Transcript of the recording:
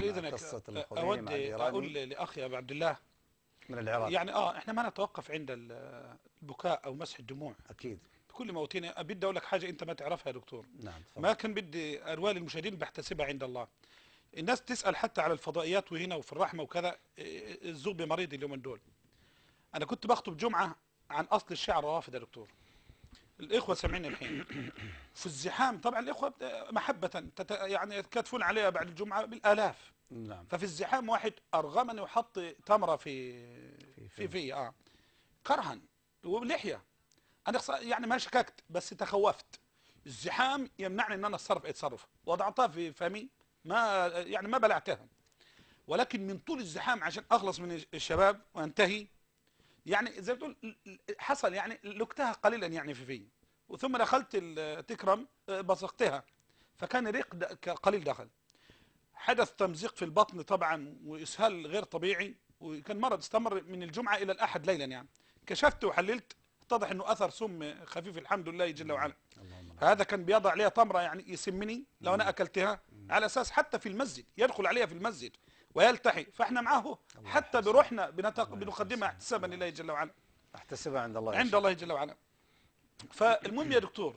إذنك قصة الخميني أود مع أقول الإيراني لأخي أبو عبد الله، من العراق. يعني إحنا ما نتوقف عند البكاء أو مسح الدموع أكيد. بكل موتنا. بدي أقول لك حاجة أنت ما تعرفها يا دكتور، نعم تفضل. ما كان بدي أروال المشاهدين بحتسبها عند الله. الناس تسأل حتى على الفضائيات وهنا وفي الرحمة وكذا، الزوبي مريض اليومين دول. أنا كنت بخطب جمعة عن أصل الشيعة الروافد يا دكتور، الإخوة سامعين الحين في الزحام. طبعا الإخوة محبة يعني يتكاتفون عليها بعد الجمعة بالآلاف. نعم. ففي الزحام واحد أرغمني وحط تمرة في كرها ولحية. أنا يعني ما شككت بس تخوفت. الزحام يمنعني أن أنا أتصرف أي تصرف، وضعتها في فمي، ما يعني ما بلعتها، ولكن من طول الزحام عشان أخلص من الشباب وأنتهي، يعني زي ما تقول حصل يعني لكتها قليلا يعني في وثم دخلت التكرم بصقتها، فكان ريق قليل دخل. حدث تمزيق في البطن طبعا وإسهال غير طبيعي، وكان مرض استمر من الجمعة إلى الأحد ليلا. يعني كشفت وحللت اتضح أنه أثر سم خفيف الحمد لله جل وعلا. هذا كان بيضع عليها تمرة يعني يسمني لو أنا أكلتها، على أساس حتى في المسجد يدخل عليها في المسجد ويلتحي، فاحنا معه حتى بروحنا بنقدمها احتسابا لله جل وعلا، احتسبها عند الله عند الله جل وعلا. فالمهم يا دكتور،